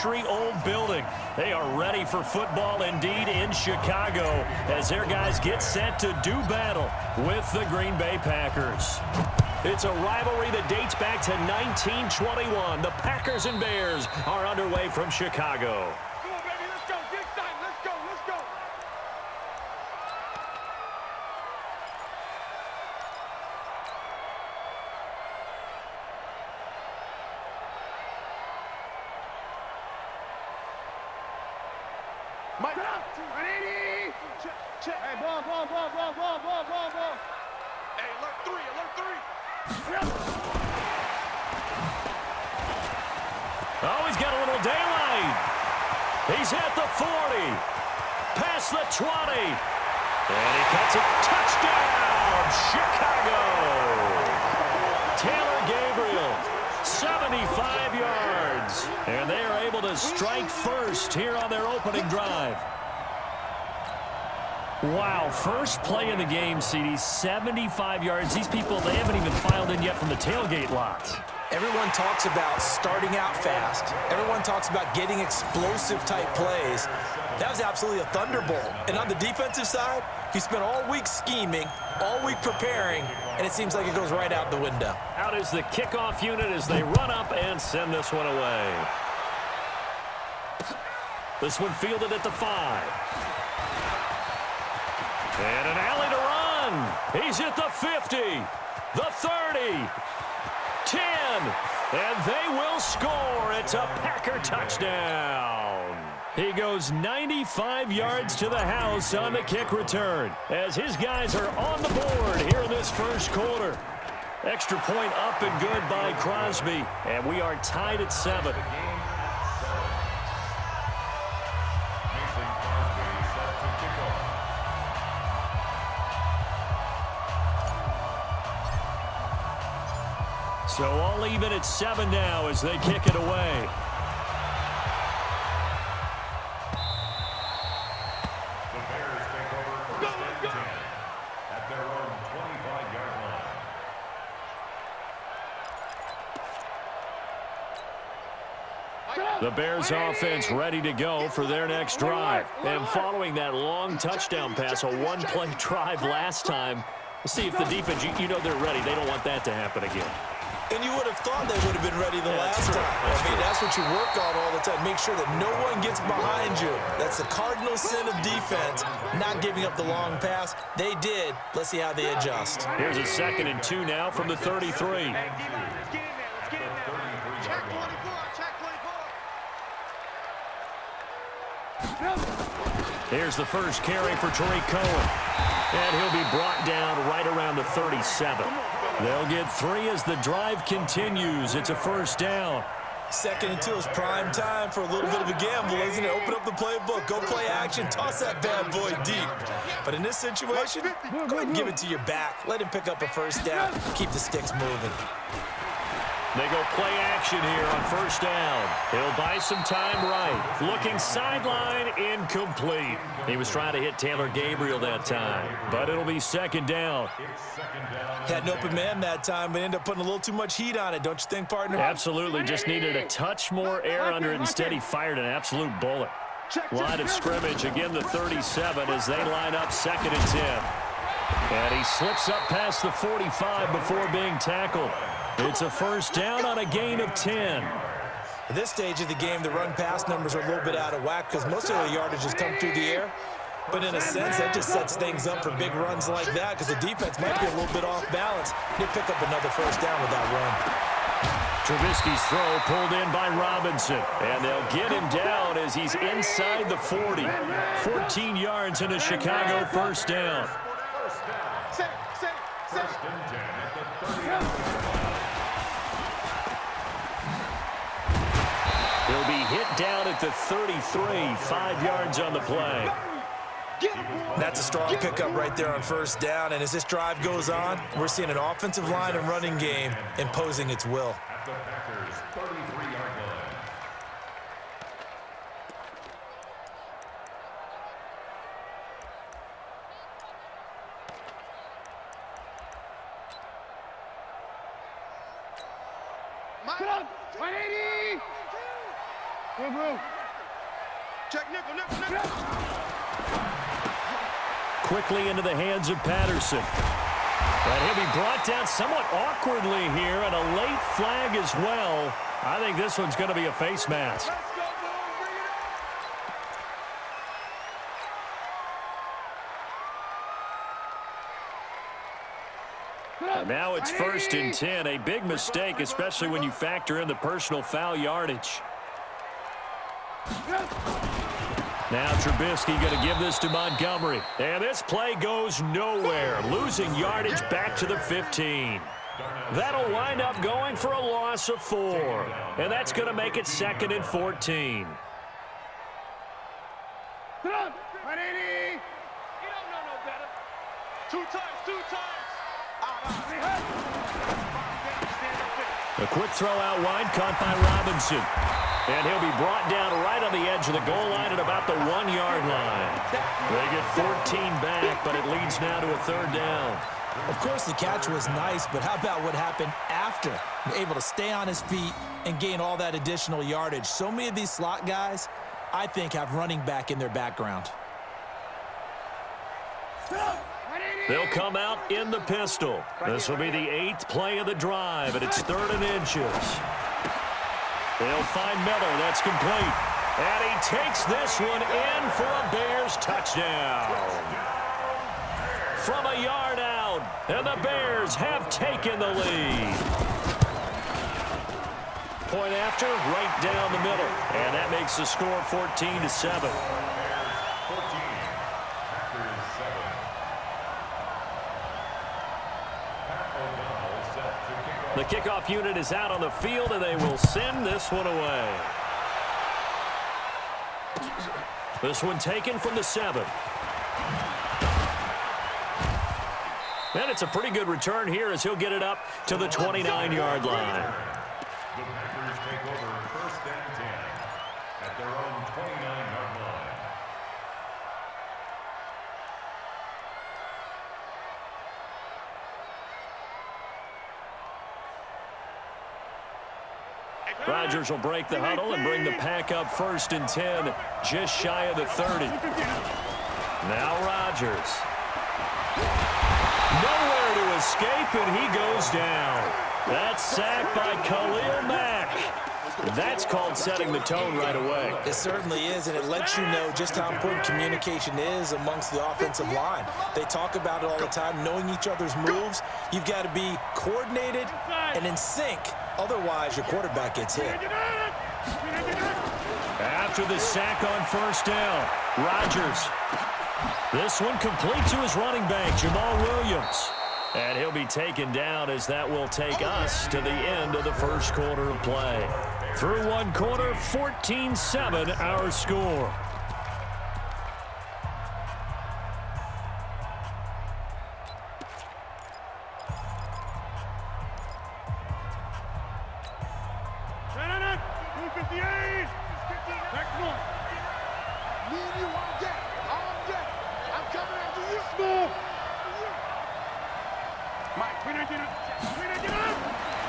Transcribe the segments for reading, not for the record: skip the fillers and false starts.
century-old building. They are ready for football indeed in Chicago as their guys get set to do battle with the Green Bay Packers. It's a rivalry that dates back to 1921. The Packers and Bears are underway from Chicago. Come on, baby, let's go. Get excited. Let's go. Let's go. Mike, 180. Check. Hey, ball. Hey, alert three. Oh, he's got a little daylight. He's at the 40. Past the 20. And he cuts it. Touchdown, Chicago. Taylor Gabriel, 75 yards. And they are able to strike first here on their opening drive. Wow, first play in the game, CD, 75 yards. These people, they haven't even filed in yet from the tailgate lots. Everyone talks about starting out fast. Everyone talks about getting explosive-type plays. That was absolutely a thunderbolt. And on the defensive side, he spent all week scheming, all week preparing, and it seems like it goes right out the window. Out is the kickoff unit as they run up and send this one away. This one fielded at the 5. And an alley to run. He's at the 50, the 30, 10, and they will score. It's a Packer touchdown. He goes 95 yards to the house on the kick return as his guys are on the board here in this first quarter. Extra point up and good by Crosby, and we are tied at 7. So all even at 7 now as they kick it away. The Bears take over first and 10 at their own 25-yard line. The Bears offense ready to go for their next drive. And following that long touchdown pass, a one-play drive last time, we'll see if the defense, you know they're ready. They don't want that to happen again. And you would have thought they would have been ready the last time. I mean, that's what you work on all the time. Make sure that no one gets behind you. That's the cardinal sin of defense, not giving up the long pass. They did. Let's see how they adjust. Here's a 2nd and 2 now from the 33. Let's get in there. Check 24. Here's the first carry for Tariq Cohen. And he'll be brought down right around the 37. They'll get 3 as the drive continues. It's a first down. 2nd and 2 is prime time for a little bit of a gamble, isn't it? Open up the playbook, go play action, toss that bad boy deep. But in this situation, go ahead and give it to your back. Let him pick up a first down. Keep the sticks moving. They go play action here on first down. He'll buy some time right. Looking sideline, incomplete. He was trying to hit Taylor Gabriel that time, but it'll be 2nd down. Had an open man that time, but ended up putting a little too much heat on it, don't you think, partner? Absolutely, just needed a touch more air under it. Instead, he fired an absolute bullet. Line of scrimmage, again the 37 as they line up 2nd and 10. And he slips up past the 45 before being tackled. It's a first down on a gain of 10. At this stage of the game, the run-pass numbers are a little bit out of whack because most of the yardage has come through the air. But in a sense, that just sets things up for big runs like that because the defense might be a little bit off balance. They pick up another first down with that run. Trubisky's throw pulled in by Robinson. And they'll get him down as he's inside the 40. 14 yards in a Chicago first down. First and 10 at the 30. He'll be hit down at the 33, 5 yards on the play. That's a strong pickup right there on first down, and as this drive goes on, we're seeing an offensive line and running game imposing its will. At the Packers' 33-yard line. Come on, 180. Check nickel, nickel, nickel. Quickly into the hands of Patterson. And he'll be brought down somewhat awkwardly here, and a late flag as well. I think this one's going to be a face mask. Let's go, boys. Bring it up. And now it's 1st and 10. A big mistake, especially when you factor in the personal foul yardage. Now Trubisky going to give this to Montgomery. And this play goes nowhere. Losing yardage back to the 15. That'll wind up going for a loss of 4. And that's going to make it 2nd and 14. He don't know no better. Two times. A quick throw out wide, caught by Robinson. And he'll be brought down right on the edge of the goal line at about the 1-yard line. They get 14 back, but it leads now to a 3rd down. Of course, the catch was nice, but how about what happened after? Able to stay on his feet and gain all that additional yardage. So many of these slot guys, I think, have running back in their background. They'll come out in the pistol. This will be the 8th play of the drive, and it's 3rd and inches. They'll find Miller. That's complete. And he takes this one in for a Bears touchdown. From a yard out, and the Bears have taken the lead. Point after, right down the middle. And that makes the score 14-7. The kickoff unit is out on the field, and they will send this one away. This one taken from the 7. And it's a pretty good return here as he'll get it up to the 29-yard line. The Packers take over 1st and 10 at their own 29-yard line. Rodgers will break the huddle and bring the pack up 1st and 10, just shy of the 30. Now Rodgers. Nowhere to escape, and he goes down. That's sacked by Khalil Mack. That's called setting the tone right away. It certainly is, and it lets you know just how important communication is amongst the offensive line. They talk about it all the time, knowing each other's moves. You've got to be coordinated and in sync. Otherwise, your quarterback gets hit. After the sack on 1st down, Rodgers. This one complete to his running back, Jamal Williams. And he'll be taken down as that will take us to the end of the 1st quarter of play. Through 1 quarter, 14-7 our score.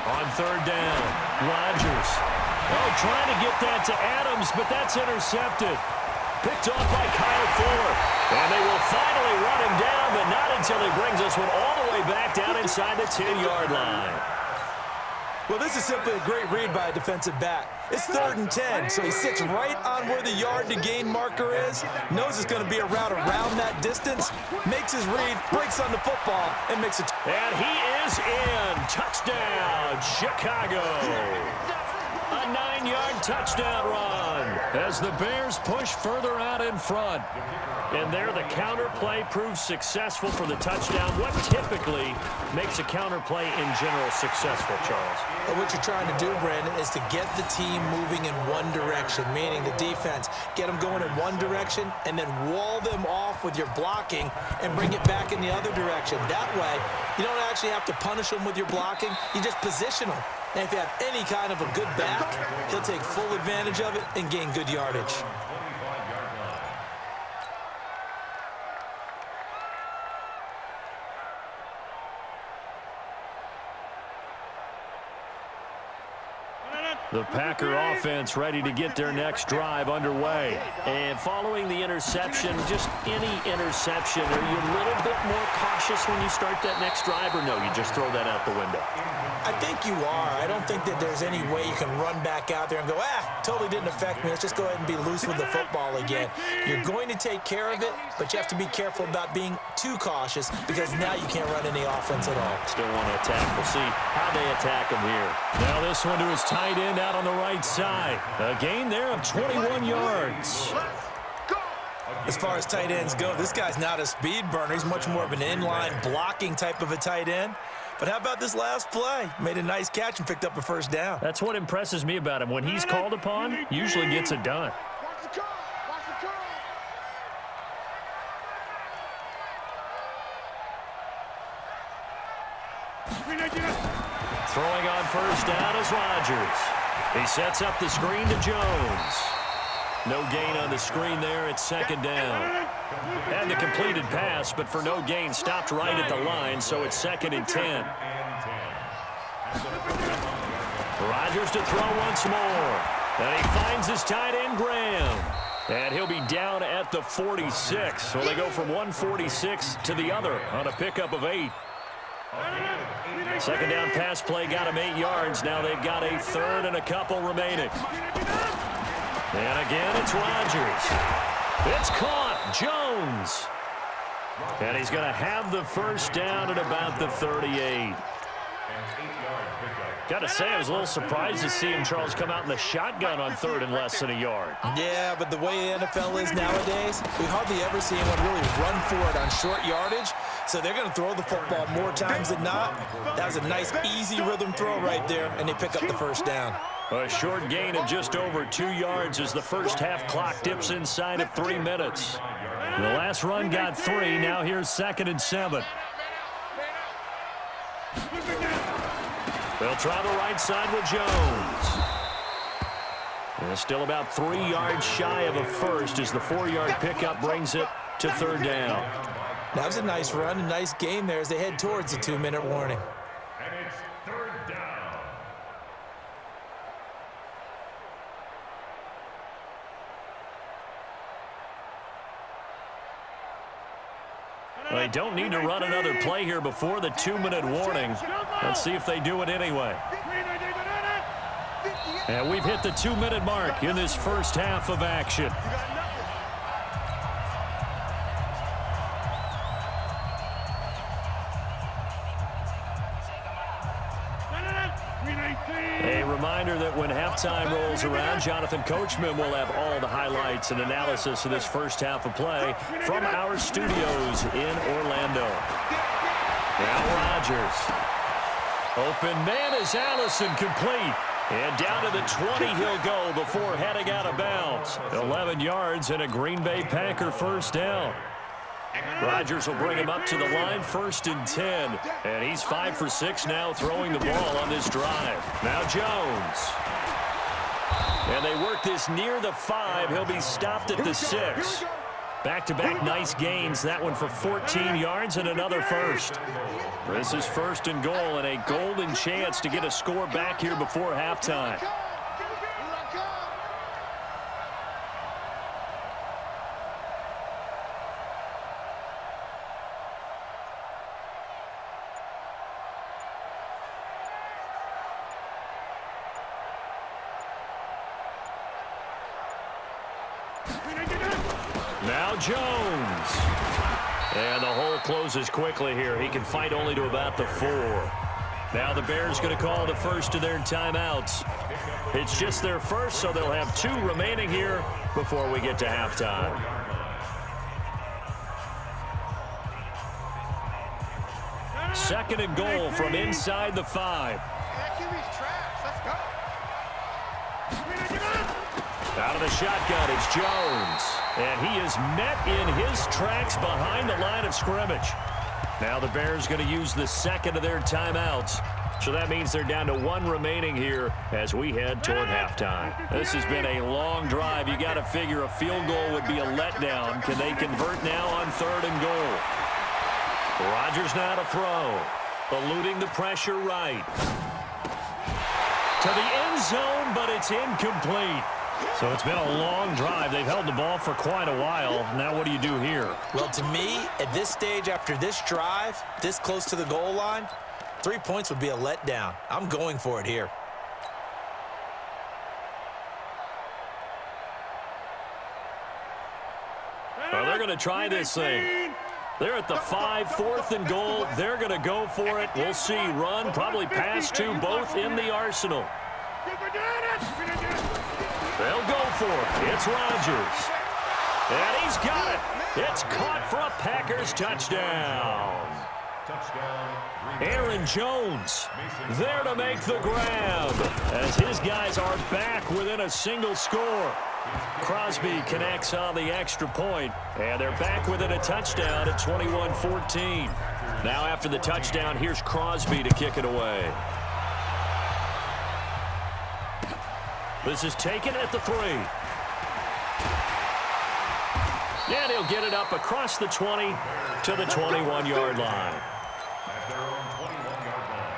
On 3rd down, Rodgers. Oh, trying to get that to Adams, but that's intercepted. Picked off by Kyle Fuller. And they will finally run him down, but not until he brings this one all the way back down inside the 10-yard line. Well, this is simply a great read by a defensive back. It's 3rd and 10, so he sits right on where the yard-to-gain marker is, knows it's going to be a route around that distance, makes his read, breaks on the football, and makes it. And he is in. Touchdown, Chicago. A 9-yard touchdown run as the Bears push further out in front. And there the counter play proves successful for the touchdown. What typically makes a counter play in general successful, Charles? Well, what you're trying to do, Brandon, is to get the team moving in one direction, meaning the defense. Get them going in one direction and then wall them off with your blocking and bring it back in the other direction. That way, you don't actually have to punish them with your blocking. You just position them. And if you have any kind of a good back, he'll take full advantage of it and gain good yardage. The Packer offense ready to get their next drive underway. And following the interception, just any interception, are you a little bit more cautious when you start that next drive, or no, you just throw that out the window? I think you are. I don't think that there's any way you can run back out there and go, totally didn't affect me. Let's just go ahead and be loose with the football again. You're going to take care of it, but you have to be careful about being too cautious because now you can't run any offense at all. Still want to attack. We'll see how they attack him here. Now this one to his tight end out on the right side. A gain there of 21 yards. As far as tight ends go, this guy's not a speed burner. He's much more of an inline blocking type of a tight end. But how about this last play? Made a nice catch and picked up a first down. That's what impresses me about him. When he's called upon, usually gets it done. Throwing on first down is Rodgers. He sets up the screen to Jones. No gain on the screen there. It's second down. And the completed pass, but for no gain, stopped right at the line, so it's 2nd and 10. Rodgers to throw once more. And he finds his tight end, Graham. And he'll be down at the 46. So they go from 146 to the other on a pickup of 8. Second down pass play got him 8 yards. Now they've got a third and a couple remaining. And again, it's Rodgers. It's caught. Jones. And he's going to have the first down at about the 38. Got to say, I was a little surprised to see him, Charles, come out in the shotgun on 3rd and less than a yard. Yeah, but the way the NFL is nowadays, we hardly ever see anyone really run for it on short yardage. So they're going to throw the football more times than not. That was a nice, easy rhythm throw right there, and they pick up the first down. A short gain of just over 2 yards as the first half clock dips inside of 3 minutes. The last run got 3. Now here's 2nd and 7. They'll try the right side with Jones. And still about 3 yards shy of a first as the 4-yard pickup brings it to 3rd down. That was a nice run, a nice gain there as they head towards the 2-minute warning. And it's 3rd down. They don't need to run another play here before the 2-minute warning. Let's see if they do it anyway. And we've hit the 2-minute mark in this first half of action. A reminder that when halftime rolls around, Jonathan Coachman will have all the highlights and analysis of this first half of play from our studios in Orlando. Now Rodgers. Open man is Allison, complete. And down to the 20 he'll go before heading out of bounds. 11 yards and a Green Bay Packer first down. Rodgers will bring him up to the line, 1st and 10. And he's 5 for 6 now throwing the ball on this drive. Now Jones. And they work this near the 5. He'll be stopped at the 6. Back-to-back nice gains. That one for 14 yards and another first. This is 1st and goal and a golden chance to get a score back here before halftime. Now Jones. And the hole closes quickly here. He can fight only to about the 4. Now the Bears going to call the first of their timeouts. It's just their first, so they'll have 2 remaining here before we get to halftime. Second and goal from inside the 5. Out of the shotgun, it's Jones. And he is met in his tracks behind the line of scrimmage. Now the Bears going to use the second of their timeouts. So that means they're down to 1 remaining here as we head toward halftime. This has been a long drive. You got to figure a field goal would be a letdown. Can they convert now on 3rd and goal? Rodgers now to throw. Eluding the pressure right. To to the end zone, but it's incomplete. So it's been a long drive. They've held the ball for quite a while. Now what do you do here? Well, to me, at this stage, after this drive, this close to the goal line, 3 points would be a letdown. I'm going for it here. Well, they're going to try this thing. They're at the 5, 4th and goal. They're going to go for it. We'll see. Run, probably pass to both in the arsenal. They'll go for it. It's Rodgers. And he's got it. It's caught for a Packers touchdown. Aaron Jones there to make the grab as his guys are back within a single score. Crosby connects on the extra point, and they're back within a touchdown at 21-14. Now after the touchdown, here's Crosby to kick it away. This is taken at the 3. And he'll get it up across the 20 to the 21-yard line. At their own 21-yard line.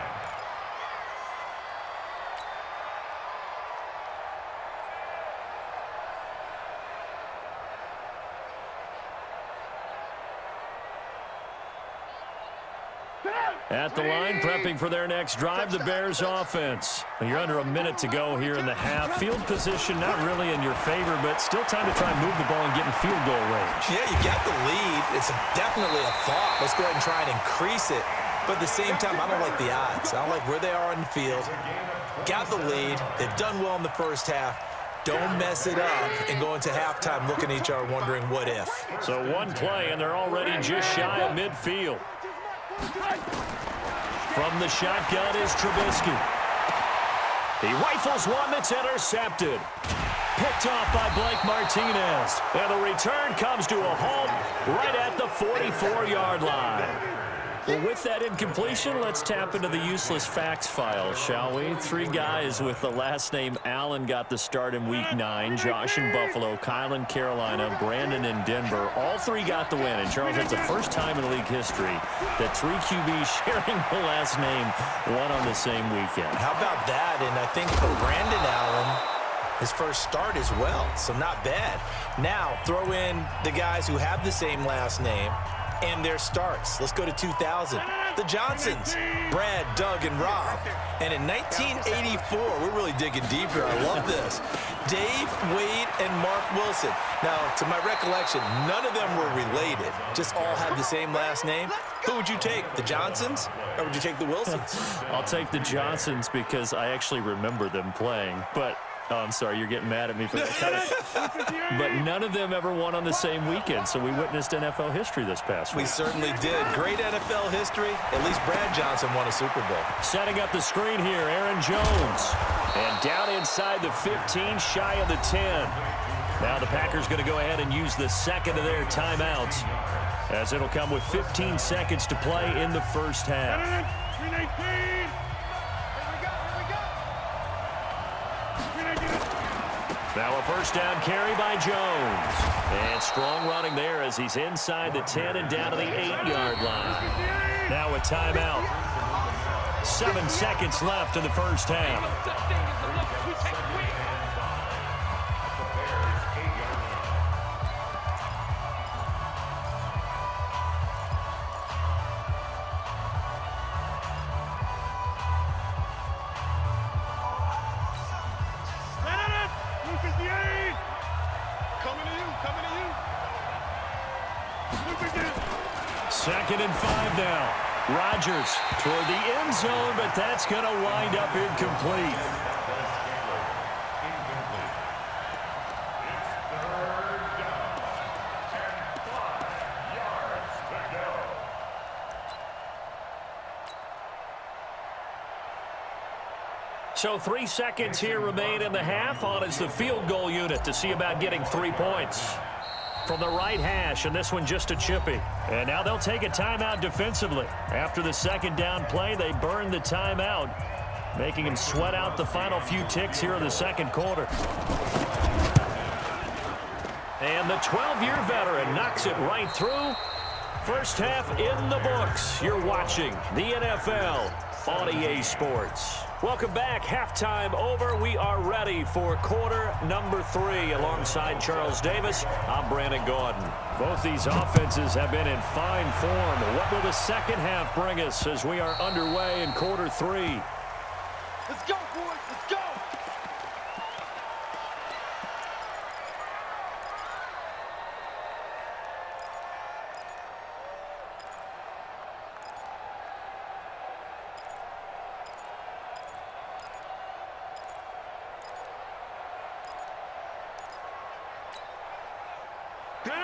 At the line, prepping for their next drive, the Bears offense. You're under a minute to go here in the half. Field position not really in your favor, but still time to try and move the ball and get in field goal range. Yeah, you got the lead. It's definitely a thought. Let's go ahead and try and increase it. But at the same time, I don't like the odds. I don't like where they are on the field. Got the lead. They've done well in the first half. Don't mess it up and go into halftime looking at each other wondering what if. So one play, and they're already just shy of midfield. From the shotgun is Trubisky. He rifles one that's intercepted. Picked off by Blake Martinez. And the return comes to a halt right at the 44-yard line. Well, with that incompletion, let's tap into the useless facts file, shall we? 3 guys with the last name Allen got the start in Week 9. Josh in Buffalo, Kyle in Carolina, Brandon in Denver. All 3 got the win. And, Charles, that's the first time in league history that 3 QBs sharing the last name won on the same weekend. How about that? And I think for Brandon Allen, his first start as well, so not bad. Now, throw in the guys who have the same last name and their starts. Let's go to 2000. The Johnsons, Brad, Doug, and Rob. And in 1984, we're really digging deep here. I love this. Dave, Wade, and Mark Wilson. Now, to my recollection, none of them were related. Just all have the same last name. Who would you take, the Johnsons, or would you take the Wilsons? I'll take the Johnsons because I actually remember them playing. But oh, I'm sorry, you're getting mad at me for that. But none of them ever won on the same weekend, so we witnessed NFL history this past week. We certainly did. Great NFL history. At least Brad Johnson won a Super Bowl. Setting up the screen here, Aaron Jones. And down inside the 15, shy of the 10. Now the Packers going to go ahead and use the second of their timeouts, as it'll come with 15 seconds to play in the first half. Now a first down carry by Jones. And strong running there as he's inside the 10 and down to the 8-yard line. Now a timeout. 7 seconds left in the first half. Second and 5 now. Rodgers toward the end zone, but that's going to wind up incomplete. So 3 seconds here remain in the half. On is the field goal unit to see about getting 3 points. From the right hash, and this one just a chippy. And now they'll take a timeout defensively. After the second down play, they burn the timeout, making him sweat out the final few ticks here in the second quarter. And the 12-year veteran knocks it right through. First half in the books. You're watching the NFL on EA Sports. Welcome back. Halftime over. We are ready for quarter number 3. Alongside Charles Davis, I'm Brandon Gaudin. Both these offenses have been in fine form. What will the second half bring us as we are underway in quarter 3? Let's go, boys. Let's go.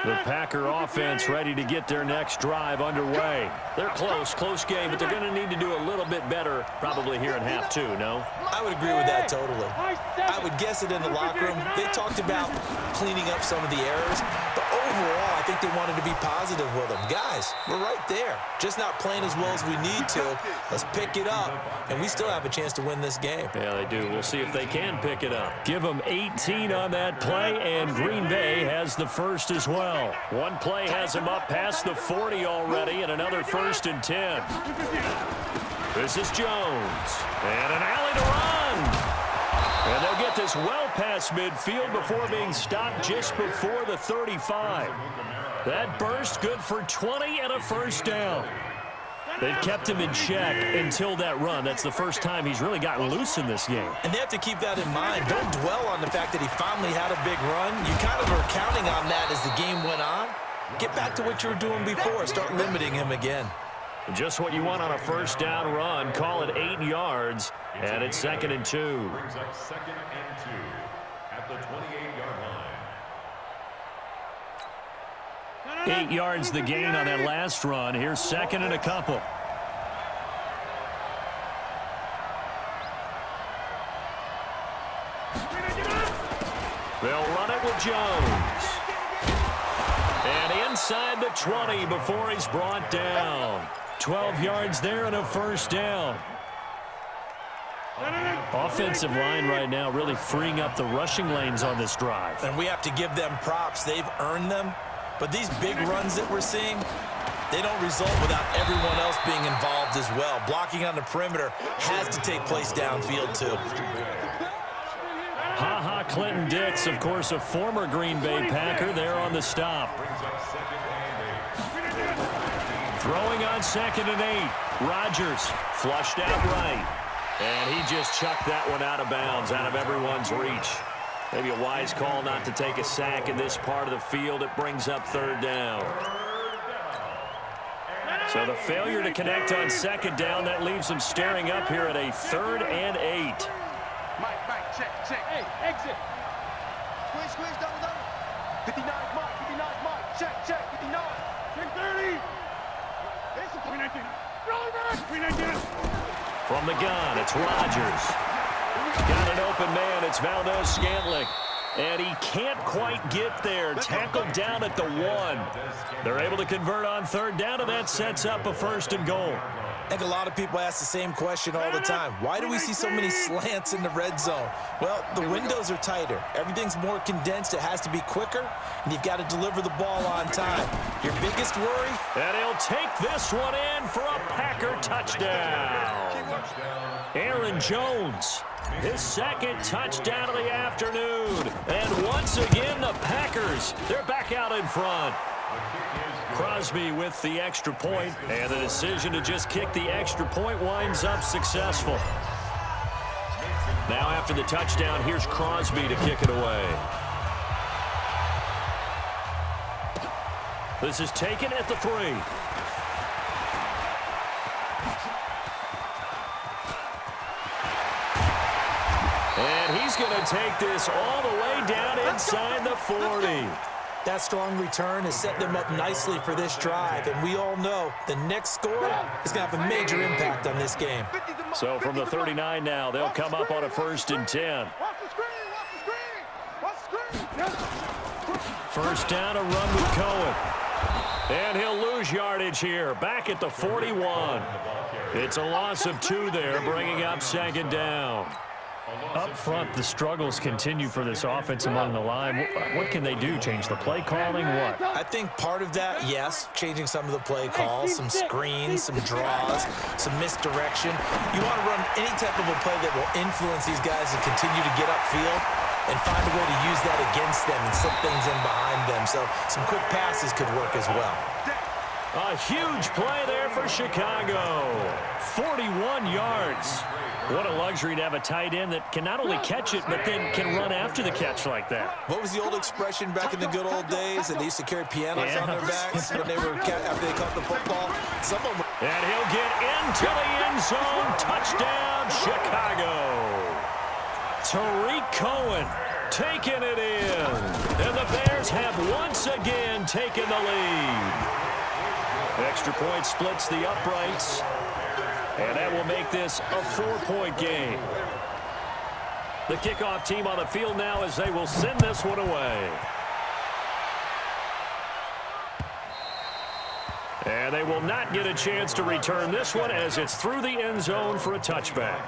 The Packer offense ready to get their next drive underway. They're close game, but they're going to need to do a little bit better probably here in half 2, no? I would agree with that totally. I would guess it in the locker room. They talked about cleaning up some of the errors, but overall, I think they wanted to be positive with them. Guys, we're right there. Just not playing as well as we need to. Let's pick it up, and we still have a chance to win this game. Yeah, they do. We'll see if they can pick it up. Give them 18 on that play, and Green Bay has the first as well. One play has them up past the 40 already, and another 1st and 10. This is Jones, and an alley to run. And they'll get this well past midfield before being stopped just before the 35. That burst good for 20 and a 1st down. They've kept him in check until that run. That's the first time he's really gotten loose in this game. And they have to keep that in mind. Don't dwell on the fact that he finally had a big run. You kind of are counting on that as the game went on. Get back to what you were doing before. Start limiting him again. Just what you want on a 1st down run. Call it 8 yards, and it's 2nd and 2. Brings up 2nd and 2 at the 28-yard line. 8 yards the gain on that last run. Here's 2nd and a couple. They'll run it with Jones. And inside the 20 before he's brought down. 12 yards there and a 1st down. Offensive line right now really freeing up the rushing lanes on this drive. And we have to give them props. They've earned them. But these big runs that we're seeing, they don't result without everyone else being involved as well. Blocking on the perimeter has to take place downfield too. Ha-ha Clinton-Dix, of course, a former Green Bay Packer there on the stop. Throwing on 2nd and 8. Rodgers flushed out right. And he just chucked that one out of bounds, out of everyone's reach. Maybe a wise call not to take a sack in this part of the field. It brings up 3rd down. So the failure to connect on 2nd down, that leaves them staring up here at a 3rd and 8. Mike, check. Hey, exit. Squeeze, double. 59 Mike. Check, 59. Check 30. It's a 319. Roll back, 319. From the gun, it's Rodgers. Got an open man. It's Valdez-Scantling. And he can't quite get there. Tackled down at the 1. They're able to convert on 3rd down, and that sets up a 1st and goal. I think a lot of people ask the same question all the time. Why do we see so many slants in the red zone? Well, the windows are tighter. Everything's more condensed. It has to be quicker, and you've got to deliver the ball on time. Your biggest worry? And he'll take this one in for a Packer touchdown. Aaron Jones, his 2nd touchdown of the afternoon. And once again, the Packers, they're back out in front. Crosby with the extra point, and the decision to just kick the extra point winds up successful. Now after the touchdown, here's Crosby to kick it away. This is taken at the 3. And he's going to take this all the way down inside the 40. That strong return has set them up nicely for this drive, and we all know the next score is going to have a major impact on this game. So from the 39 now, they'll come up on a 1st and 10. First down, a run with Cohen. And he'll lose yardage here, back at the 41. It's a loss of 2 there, bringing up 2nd down. Up front, the struggles continue for this offense among the line. What can they do? Change the play calling? What? I think part of that, yes, changing some of the play calls, some screens, some draws, some misdirection. You want to run any type of a play that will influence these guys and continue to get upfield and find a way to use that against them and slip things in behind them. So some quick passes could work as well. A huge play there for Chicago. 41 yards. What a luxury to have a tight end that can not only catch it, but then can run after the catch like that. What was the old expression back in the good old days that they used to carry pianos on their backs when they were after they caught the football? Some of them. And he'll get into the end zone. Touchdown, Chicago. Tariq Cohen taking it in. And the Bears have once again taken the lead. Extra point splits the uprights. And that will make this a 4-point game. The kickoff team on the field now as they will send this one away. And they will not get a chance to return this one as it's through the end zone for a touchback.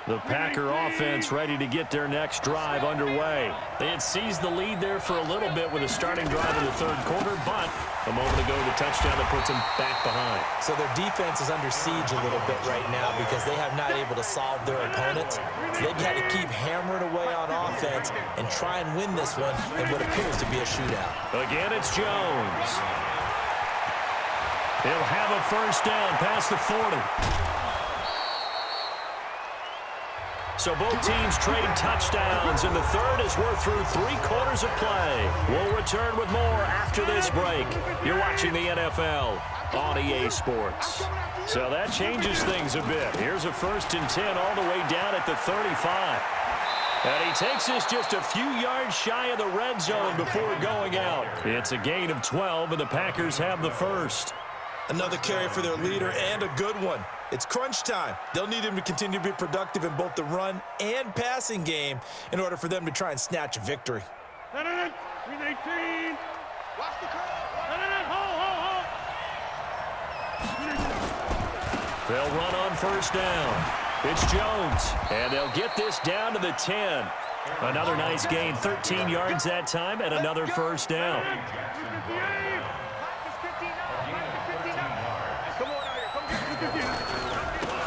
The Packer offense ready to get their next drive underway. They had seized the lead there for a little bit with a starting drive in the third quarter, but a moment ago the touchdown that puts them back behind. So their defense is under siege a little bit right now because they have not able to solve their opponents. So they've had to keep hammering away on offense and try and win this one in what appears to be a shootout. Again, it's Jones. He'll have a first down past the 40. So both teams trade touchdowns, and the third as we're through 3 quarters of play. We'll return with more after this break. You're watching the NFL on EA Sports. So that changes things a bit. Here's a 1st and 10 all the way down at the 35. And he takes this just a few yards shy of the red zone before going out. It's a gain of 12, and the Packers have the first. Another carry for their leader and a good one. It's crunch time. They'll need him to continue to be productive in both the run and passing game in order for them to try and snatch a victory. Watch the They'll run on first down. It's Jones, and they'll get this down to the 10. Another nice gain, 13 yards that time, and another first down.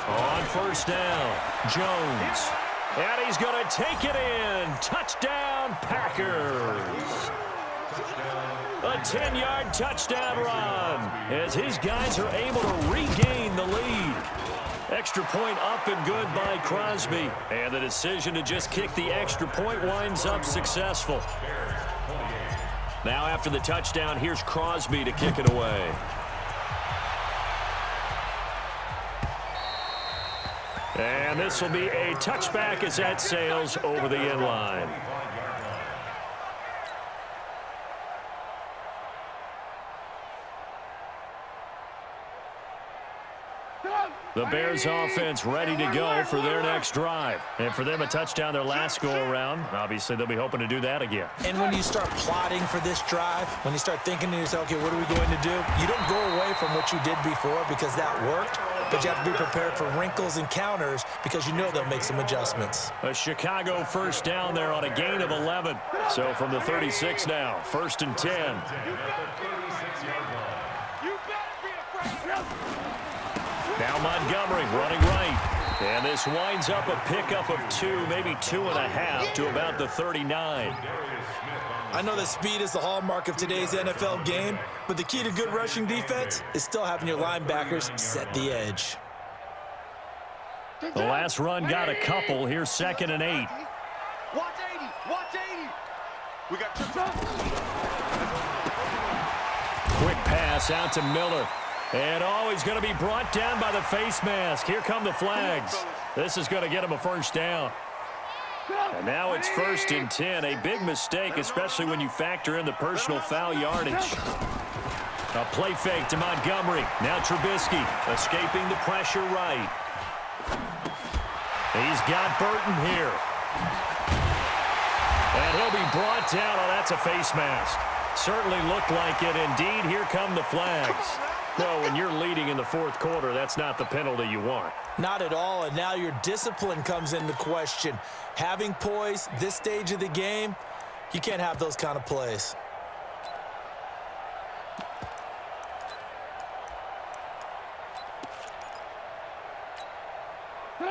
On first down, Jones. And he's going to take it in. Touchdown, Packers. A 10-yard touchdown run as his guys are able to regain the lead. Extra point up and good by Crosby. And the decision to just kick the extra point winds up successful. Now after the touchdown, here's Crosby to kick it away. And this will be a touchback as that sails over the end line. The Bears offense ready to go for their next drive. And for them, a touchdown their last go-around. Obviously, they'll be hoping to do that again. And when you start plotting for this drive, when you start thinking to yourself, okay, what are we going to do? You don't go away from what you did before because that worked, but you have to be prepared for wrinkles and counters because you know they'll make some adjustments. A Chicago first down there on a gain of 11. So from the 36 now, 1st and 10. Now Montgomery running right. And this winds up a pickup of 2, maybe 2.5 to about the 39. I know that speed is the hallmark of today's NFL game, but the key to good rushing defense is still having your linebackers set the edge. The last run got a couple. Here's 2nd and 8. Watch 80. Watch 80. We got tripped up. Quick pass out to Miller. And he's going to be brought down by the face mask. Here come the flags. This is going to get him a first down. And now it's 1st and 10. A big mistake, especially when you factor in the personal foul yardage. A play fake to Montgomery. Now Trubisky escaping the pressure right. He's got Burton here. And he'll be brought down. Oh, that's a face mask. Certainly looked like it. Indeed, here come the flags. Well, when you're leading in the fourth quarter, that's not the penalty you want. Not at all, and now your discipline comes into question. Having poise this stage of the game, you can't have those kind of plays.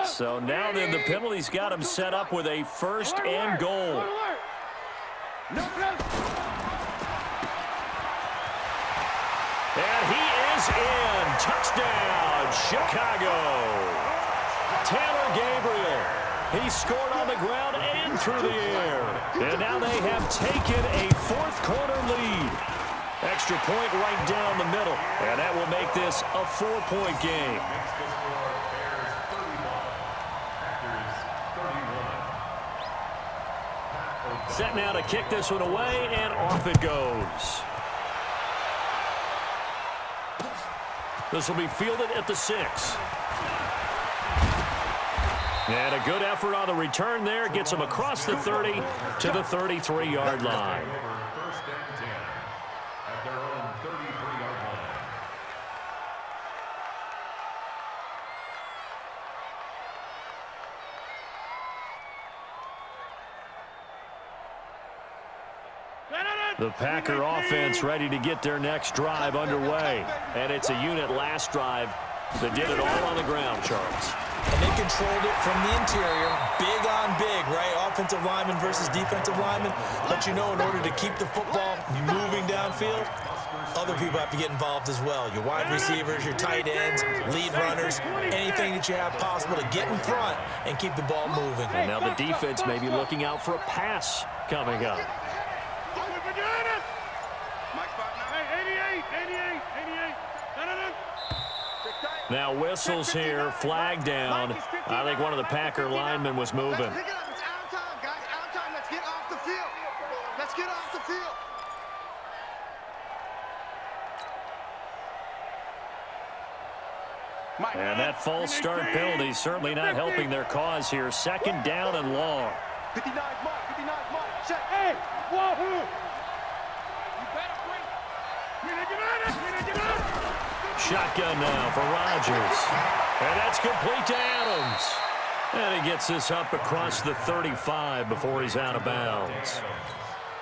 So now then, the penalty's got him set up with a first and goal. And he is in. Touchdown, Chicago. Taylor Gabriel. He scored on the ground and through the air. And now they have taken a fourth quarter lead. Extra point right down the middle. And that will make this a 4-point game. Set now to kick this one away, and off it goes. This will be fielded at the 6. And a good effort on the return there. Gets him across the 30 to the 33-yard line. First and 10 at their own 33-yard line. The Packer offense ready to get their next drive underway. And it's a unit last drive that did it all on the ground, Charles. And they controlled it from the interior, big on big, right? Offensive lineman versus defensive lineman. But you know, in order to keep the football moving downfield, other people have to get involved as well. Your wide receivers, your tight ends, lead runners, anything that you have possible to get in front and keep the ball moving. And now the defense may be looking out for a pass coming up. Now whistles here, flag down. I think one of the Packer linemen was moving. Let's pick it up. It's out of time, guys. Out of time. Let's get off the field. Let's get off the field. And that false start penalty certainly not helping their cause here. Second down and long. 59 mark. 59 mark. Check. Hey, wahoo! You better bring. Shotgun now for Rodgers. And that's complete to Adams. And he gets this up across the 35 before he's out of bounds.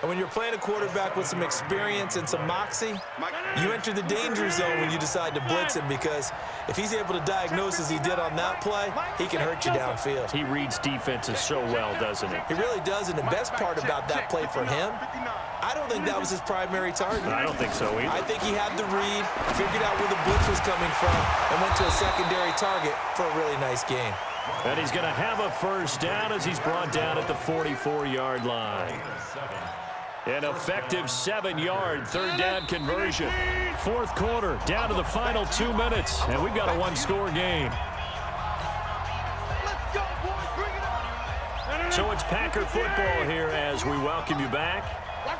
And when you're playing a quarterback with some experience and some moxie, you enter the danger zone when you decide to blitz him, because if he's able to diagnose as he did on that play, he can hurt you downfield. He reads defenses so well, doesn't he? He really does, and the best part about that play for him, I don't think that was his primary target. I don't think so either. I think he had the read, figured out where the blitz was coming from, and went to a secondary target for a really nice gain. And he's going to have a first down as he's brought down at the 44-yard line. An effective 7-yard third down conversion. Fourth quarter, down to the final 2 minutes, and we've got a one-score game. Let's go, boys. Bring it on. So it's Packer football here as we welcome you back.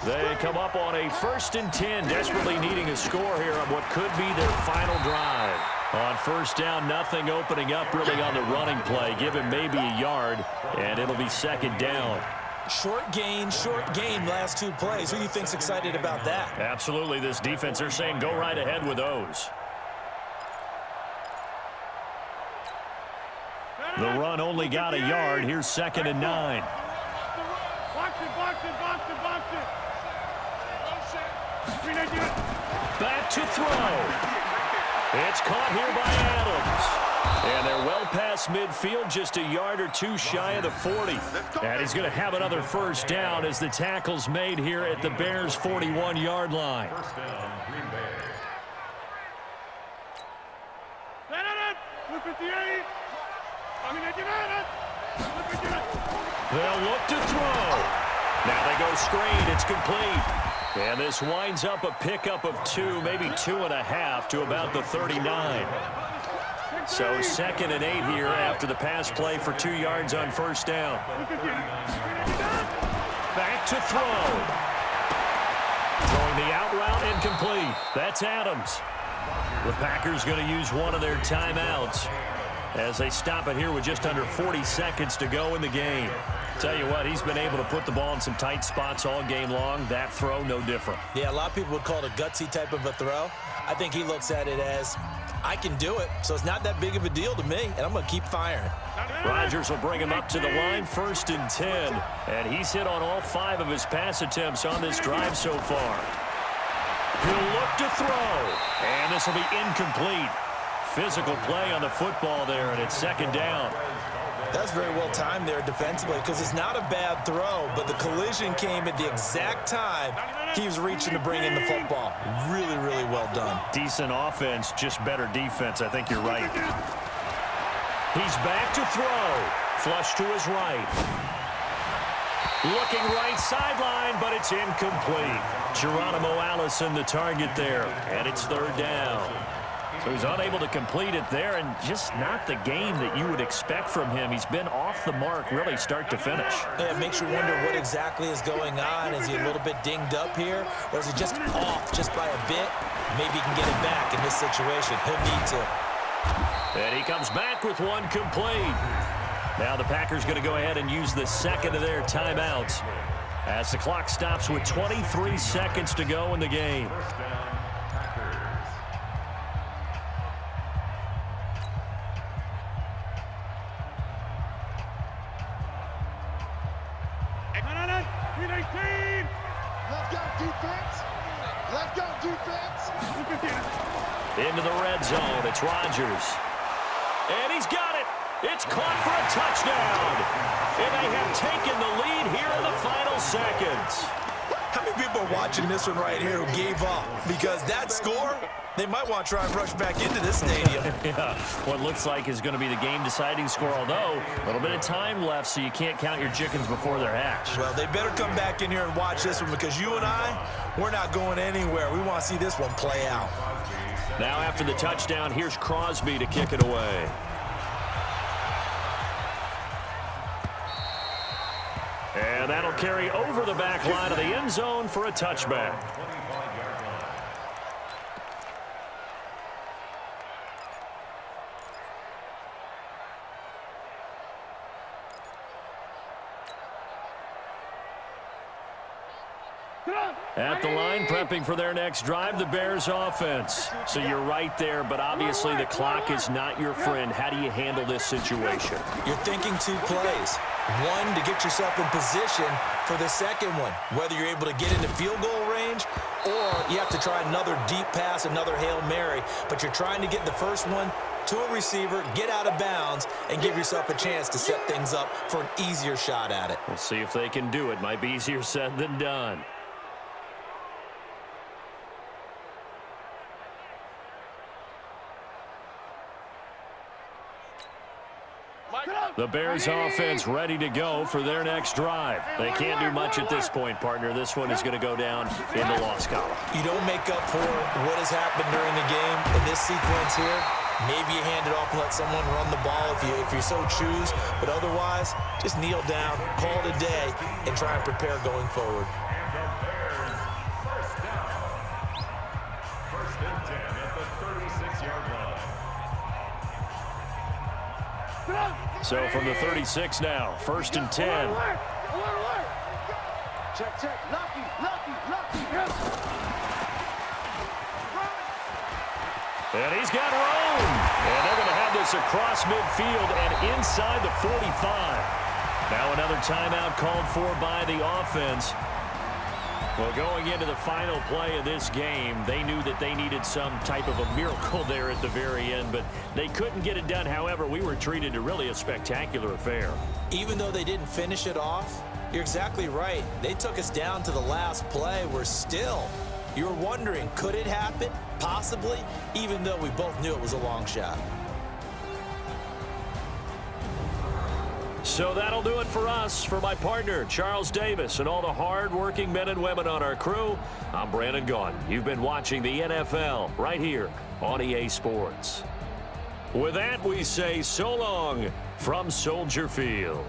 They come up on a 1st and 10, desperately needing a score here on what could be their final drive. On first down, nothing opening up really on the running play. Give him maybe a yard, and it'll be second down. Short gain, last 2 plays. Who do you think's excited about that? Absolutely, this defense, they're saying go right ahead with those. The run only got a yard. Here's 2nd and 9. Back to throw. It's caught here by Adams. And they're well past midfield, just a yard or 2 shy of the 40. And he's going to have another first down as the tackle's made here at the Bears' 41-yard line. First down, Green Bay. They'll look to throw. Now they go screen. It's complete. And this winds up a pickup of 2, maybe 2.5 to about the 39. So 2nd and 8 here after the pass play for 2 yards on first down. Back to throw. Throwing the out route incomplete. That's Adams. The Packers going to use one of their timeouts as they stop it here with just under 40 seconds to go in the game. Tell you what, he's been able to put the ball in some tight spots all game long. That throw, no different. Yeah, a lot of people would call it a gutsy type of a throw. I think he looks at it as, I can do it, so it's not that big of a deal to me, and I'm going to keep firing. Rodgers will bring him up to the line, 1st and 10. And he's hit on all 5 of his pass attempts on this drive so far. He'll look to throw, and this will be incomplete. Physical play on the football there, and it's 2nd down. That's very well timed there defensively because it's not a bad throw, but the collision came at the exact time he was reaching to bring in the football. Really, really well done. Decent offense, just better defense. I think you're right. He's back to throw. Flush to his right. Looking right sideline, but it's incomplete. Geronimo Allison the target there, and it's 3rd down. So he's unable to complete it there, and just not the game that you would expect from him. He's been off the mark really start to finish. Yeah, it makes you wonder what exactly is going on. Is he a little bit dinged up here, or is he just off just by a bit? Maybe he can get it back in this situation. He'll need to. And he comes back with one complete. Now the Packers going to go ahead and use the 2nd of their timeouts as the clock stops with 23 seconds to go in the game. Into the red zone, it's Rodgers. And he's got it. It's caught for a touchdown. And they have taken the lead here in the final seconds. How many people are watching this one right here who gave up? Because that score, they might want to try and rush back into this stadium. Yeah, what looks like is going to be the game-deciding score, although a little bit of time left, so you can't count your chickens before they're hatched. Well, they better come back in here and watch this one because you and I, we're not going anywhere. We want to see this one play out. Now after the touchdown, here's Crosby to kick it away. And that'll carry over the back line of the end zone for a touchback. At the line, prepping for their next drive, the Bears offense. So you're right there, but obviously the clock is not your friend. How do you handle this situation? You're thinking 2 plays. One, to get yourself in position for the second one, whether you're able to get into field goal range or you have to try another deep pass, another Hail Mary, but you're trying to get the first one to a receiver, get out of bounds, and give yourself a chance to set things up for an easier shot at it. We'll see if they can do it. Might be easier said than done. The Bears offense ready to go for their next drive. They can't do much at this point, partner. This one is going to go down in the loss column. You don't make up for what has happened during the game in this sequence here. Maybe you hand it off and let someone run the ball if you so choose. But otherwise, just kneel down, call it a day, and try and prepare going forward. First and 10 at the 36-yard line. So from the 36 now, 1st and 10. Check, check. Lucky. And he's got room. And they're going to have this across midfield and inside the 45. Now another timeout called for by the offense. Well, going into the final play of this game, they knew that they needed some type of a miracle there at the very end, but they couldn't get it done. However, we were treated to really a spectacular affair. Even though they didn't finish it off, you're exactly right. They took us down to the last play. We're still, you're wondering, could it happen? Possibly, even though we both knew it was a long shot. So that'll do it for us. For my partner, Charles Davis, and all the hard-working men and women on our crew, I'm Brandon Gaughan. You've been watching the NFL right here on EA Sports. With that, we say so long from Soldier Field.